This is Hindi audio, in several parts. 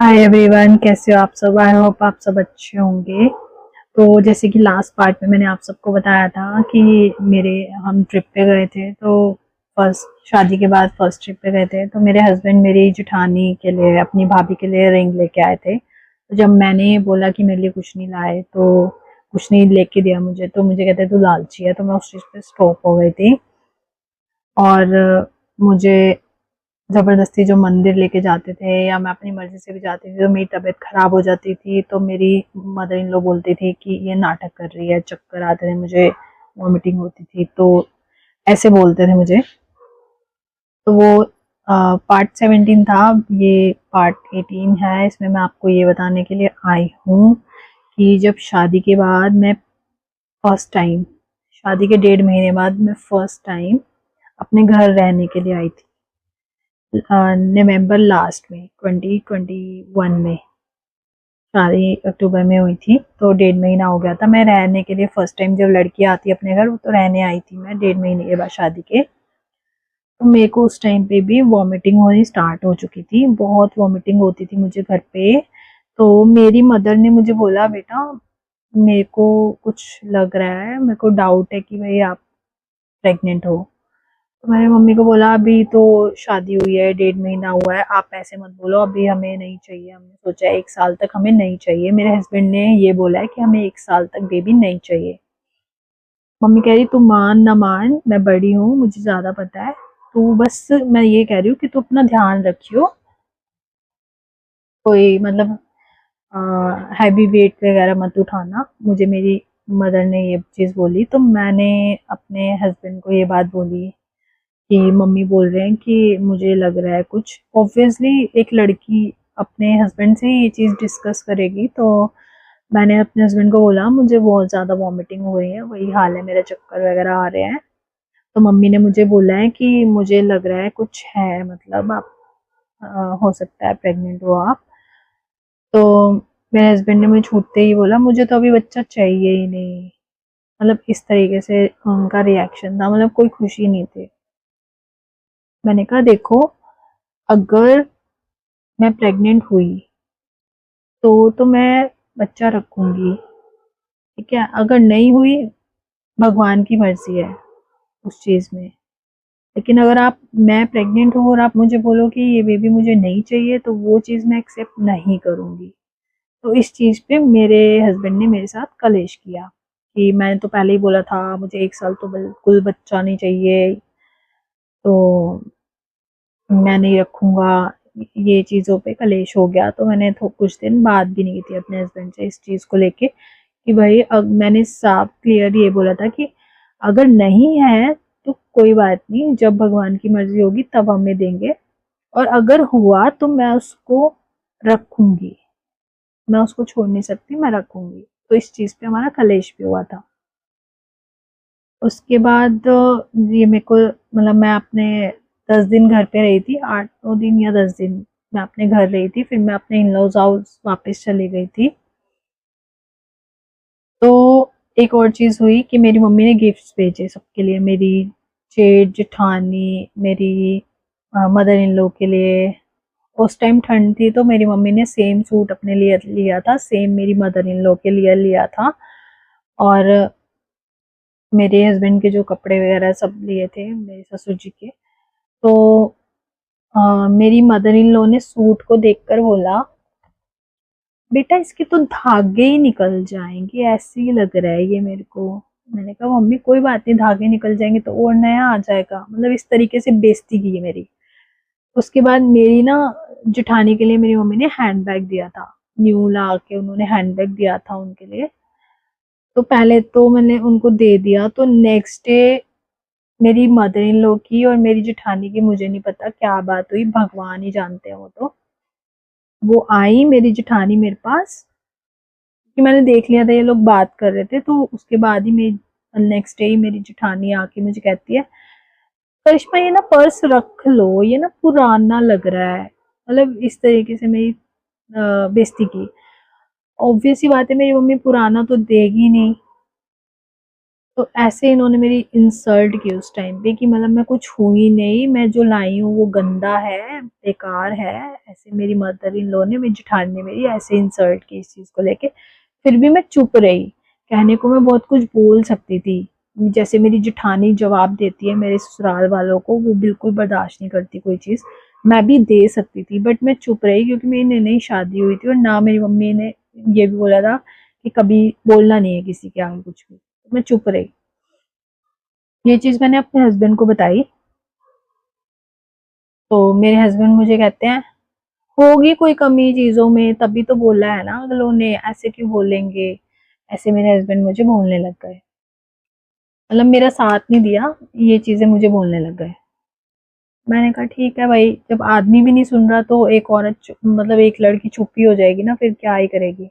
हाय एवरीवन, कैसे हो आप सब। आई होप आप सब अच्छे होंगे। तो जैसे कि लास्ट पार्ट में मैंने आप सबको बताया था कि मेरे हम ट्रिप पे गए थे। तो फर्स्ट शादी के बाद फर्स्ट ट्रिप पे गए थे। तो मेरे हस्बैंड मेरी जेठानी के लिए, अपनी भाभी के लिए रिंग लेके आए थे। तो जब मैंने बोला कि मेरे लिए कुछ नहीं लाए, तो कुछ नहीं लेके दिया मुझे, तो मुझे कहते तू लालची है। तो मैं उस चीज़ पे स्टॉप हो गई थी। और मुझे ज़बरदस्ती जो मंदिर लेके जाते थे या मैं अपनी मर्ज़ी से भी जाती थी, तो मेरी तबीयत ख़राब हो जाती थी। तो मेरी मदर इन लॉ बोलती थी कि ये नाटक कर रही है, चक्कर आते थे मुझे, वॉमिटिंग होती थी, तो ऐसे बोलते थे मुझे। तो वो पार्ट 17 था। ये पार्ट 18 है। इसमें मैं आपको ये बताने के लिए आई हूँ कि जब शादी के बाद मैं फर्स्ट टाइम, शादी के 1.5 महीने बाद मैं फर्स्ट टाइम अपने घर रहने के लिए आई थी। नवंबर लास्ट में 2021 में, शादी अक्टूबर में हुई थी। तो 1.5 महीना हो गया था मैं रहने के लिए। फर्स्ट टाइम जब लड़की आती है अपने घर, तो रहने आई थी मैं 1.5 महीने के बाद शादी के। तो मेरे को उस टाइम पे भी वॉमिटिंग होनी स्टार्ट हो चुकी थी, बहुत वॉमिटिंग होती थी मुझे घर पे। तो मेरी मदर ने मुझे बोला, बेटा मेरे को कुछ लग रहा है, मेरे को डाउट है कि भाई आप प्रेग्नेंट हो। तो मैंने मम्मी को बोला, अभी तो शादी हुई है, 1.5 महीना हुआ है, आप ऐसे मत बोलो, अभी हमें नहीं चाहिए। हमने सोचा 1 साल तक हमें नहीं चाहिए। मेरे हस्बैंड ने ये बोला है कि हमें 1 साल तक बेबी नहीं चाहिए। मम्मी कह रही, तू मान ना मान, मैं बड़ी हूँ, मुझे ज्यादा पता है। तू बस, मैं ये कह रही हूँ कि तू अपना ध्यान रखियो, कोई मतलब हैवी वेट वगैरह मत उठाना। मुझे मेरी मदर ने ये चीज़ बोली। तो मैंने अपने हस्बैंड को ये बात बोली कि मम्मी बोल रहे हैं कि मुझे लग रहा है कुछ। ऑब्वियसली एक लड़की अपने हस्बैंड से ये चीज़ डिस्कस करेगी। तो मैंने अपने हस्बैंड को बोला, मुझे बहुत ज़्यादा वॉमिटिंग हो रही है, वही हाल है, मेरे चक्कर वगैरह आ रहे हैं। तो मम्मी ने मुझे बोला है कि मुझे लग रहा है कुछ है, मतलब आप हो सकता है प्रेग्नेंट हो आप। तो मेरे हस्बैंड ने मुझे छूटते ही बोला, मुझे तो अभी बच्चा चाहिए ही नहीं। मतलब इस तरीके से उनका रिएक्शन था, मतलब कोई खुशी नहीं थी। मैंने कहा, देखो अगर मैं प्रेग्नेंट हुई तो मैं बच्चा रखूंगी, ठीक है। अगर नहीं हुई, भगवान की मर्जी है उस चीज में। लेकिन अगर आप, मैं प्रेग्नेंट हूँ और आप मुझे बोलो कि ये बेबी मुझे नहीं चाहिए, तो वो चीज मैं एक्सेप्ट नहीं करूंगी। तो इस चीज पे मेरे हस्बैंड ने मेरे साथ कलेश किया कि मैंने तो पहले ही बोला था मुझे 1 साल तो बिल्कुल बच्चा नहीं चाहिए, तो मैं नहीं रखूंगा। ये चीज़ों पे कलेश हो गया। तो मैंने कुछ दिन बात भी नहीं की थी अपने हस्बैंड से इस चीज़ को लेके कि भाई, अब मैंने साफ क्लियर ये बोला था कि अगर नहीं है तो कोई बात नहीं, जब भगवान की मर्जी होगी तब हमें देंगे, और अगर हुआ तो मैं उसको रखूंगी, मैं उसको छोड़ नहीं सकती, मैं रखूंगी। तो इस चीज़ पे हमारा कलेश भी हुआ था। उसके बाद ये मेरे को, मतलब मैं अपने 10 दिन घर पे रही थी, 8-9 दिन या 10 दिन मैं अपने घर रही थी। फिर मैं अपने इन लॉज हाउस वापस चली गई थी। तो एक और चीज़ हुई कि मेरी मम्मी ने गिफ्ट्स भेजे सबके लिए, मेरी जेठ जेठानी, मेरी मदर इन लॉ के लिए। उस टाइम ठंड थी, तो मेरी मम्मी ने सेम सूट अपने लिए लिया था, सेम मेरी मदर इन लॉ के लिए लिया था। और मेरे हस्बैंड के जो कपड़े वगैरह सब लिए थे मेरे ससुर जी के। तो मेरी मदर इन लॉ ने सूट को देखकर बोला, बेटा इसके तो धागे ही निकल जाएंगे, ऐसे ही लग रहा है ये मेरे को। मैंने कहा, मम्मी कोई बात नहीं, धागे निकल जाएंगे तो और नया आ जाएगा। मतलब इस तरीके से बेइज्जती की है मेरी। उसके बाद मेरी ना जेठानी के लिए मेरी मम्मी ने हैंड बैग दिया था, न्यू ला के उन्होंने हैंड बैग दिया था उनके लिए। तो पहले तो मैंने उनको दे दिया। तो नेक्स्ट डे मेरी मदर इन लॉ की और मेरी जेठानी की, मुझे नहीं पता क्या बात हुई, भगवान ही जानते हैं वो तो। वो आई मेरी जेठानी मेरे पास, कि मैंने देख लिया था ये लोग बात कर रहे थे। तो उसके बाद ही मेरी नेक्स्ट डे ही मेरी जेठानी आके मुझे कहती है, करिश्मा ये ना पर्स रख लो, ये ना पुराना लग रहा है। मतलब इस तरीके से मेरी बेइज्जती की। ऑब्वियस सी बात है, मेरी मम्मी पुराना तो देगी नहीं। तो ऐसे इन्होंने मेरी इंसल्ट की उस टाइम पे कि मतलब मैं कुछ हुई नहीं, मैं जो लाई हूँ वो गंदा है, बेकार है। ऐसे मेरी मदर इन लॉ ने, मेरी जेठानी ने मेरी ऐसे इंसल्ट की इस चीज़ को लेके। फिर भी मैं चुप रही। कहने को मैं बहुत कुछ बोल सकती थी। जैसे मेरी जेठानी जवाब देती है मेरे ससुराल वालों को, वो बिल्कुल बर्दाश्त नहीं करती कोई चीज़। मैं भी दे सकती थी बट मैं चुप रही क्योंकि मेरी नई-नई शादी हुई थी और ना मेरी मम्मी ने ये भी बोला था कि कभी बोलना नहीं है किसी के आगे कुछ भी। तो मैं चुप रही। ये चीज़ मैंने अपने हस्बैंड को बताई, तो मेरे हस्बैंड मुझे कहते हैं, होगी कोई कमी चीज़ों में तभी तो बोला है ना अगलों ने, ऐसे क्यों बोलेंगे? ऐसे मेरे हस्बैंड मुझे बोलने लग गए। मतलब मेरा साथ नहीं दिया, ये चीज़ें मुझे बोलने लग गए। मैंने कहा ठीक है भाई, जब आदमी भी नहीं सुन रहा तो एक औरत मतलब एक लड़की चुप ही हो जाएगी ना, फिर क्या ही करेगी।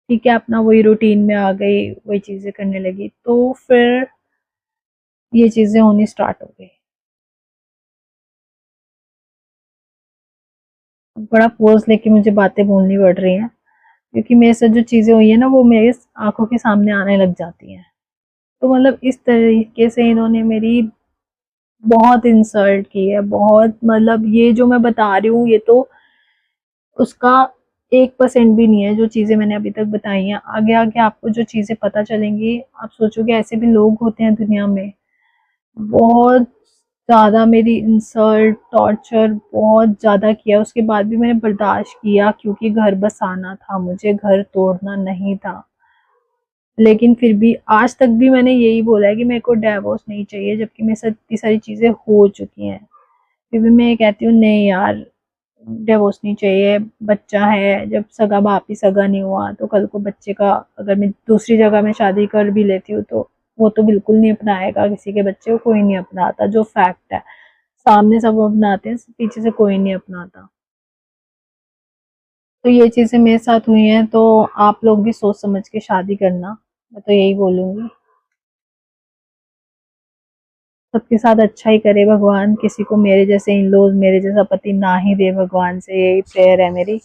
ठीक है, अपना वही रूटीन में आ गई, वही चीज़ें करने लगी। तो फिर ये चीज़ें होनी स्टार्ट हो गई। बड़ा पोज़ लेके मुझे बातें बोलनी पड़ रही हैं, क्योंकि मेरे साथ जो चीज़ें हुई हैं ना वो मेरे आँखों के सामने आने लग जाती हैं। तो मतलब इस तरीके से इन्होंने मेरी बहुत इंसल्ट की है, बहुत, मतलब ये जो मैं बता रही हूँ ये तो उसका 1% भी नहीं है जो चीज़ें मैंने अभी तक बताई हैं। आगे आगे आपको जो चीज़ें पता चलेंगी, आप सोचोगे ऐसे भी लोग होते हैं दुनिया में। बहुत ज़्यादा मेरी इंसल्ट, टॉर्चर बहुत ज़्यादा किया, उसके बाद भी मैंने बर्दाश्त किया क्योंकि घर बसाना था मुझे, घर तोड़ना नहीं था। लेकिन फिर भी आज तक भी मैंने यही बोला है कि मेरे को डिवोर्स नहीं चाहिए, जबकि मेरे साथ इतनी सारी चीज़ें हो चुकी हैं। फिर भी मैं ये कहती हूँ नहीं यार, डिवोर्स नहीं चाहिए, बच्चा है, जब सगा बाप ही सगा नहीं हुआ तो कल को बच्चे का अगर मैं दूसरी जगह में शादी कर भी लेती हूँ तो वो तो बिल्कुल नहीं अपनाएगा, किसी के बच्चे को कोई नहीं अपनाता, जो फैक्ट है। सामने सब अपनाते हैं, पीछे से कोई नहीं अपनाता। तो ये चीज़ें मेरे साथ हुई हैं, तो आप लोग भी सोच समझ के शादी करना, मैं तो यही बोलूँगी। सबके साथ अच्छा ही करे भगवान, किसी को मेरे जैसे इन-लॉज़, मेरे जैसा पति ना ही दे भगवान से, यही प्रेयर है मेरी।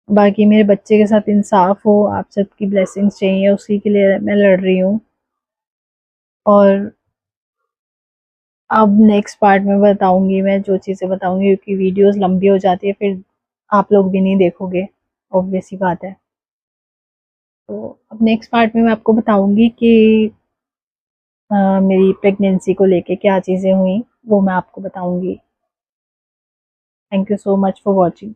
बाकी मेरे बच्चे के साथ इंसाफ हो, आप सबकी ब्लेसिंग्स चाहिए, उसी के लिए मैं लड़ रही हूँ। और अब नेक्स्ट पार्ट में बताऊँगी, मैं जो चीज़ें बताऊँगी, क्योंकि वीडियोज़ लंबी हो जाती है फिर आप लोग भी नहीं देखोगे, ऑब्वियस सी बात है। तो अब नेक्स्ट पार्ट में मैं आपको बताऊँगी कि मेरी प्रेगनेंसी को लेके क्या चीज़ें हुई, वो मैं आपको बताऊँगी। Thank you so much for watching.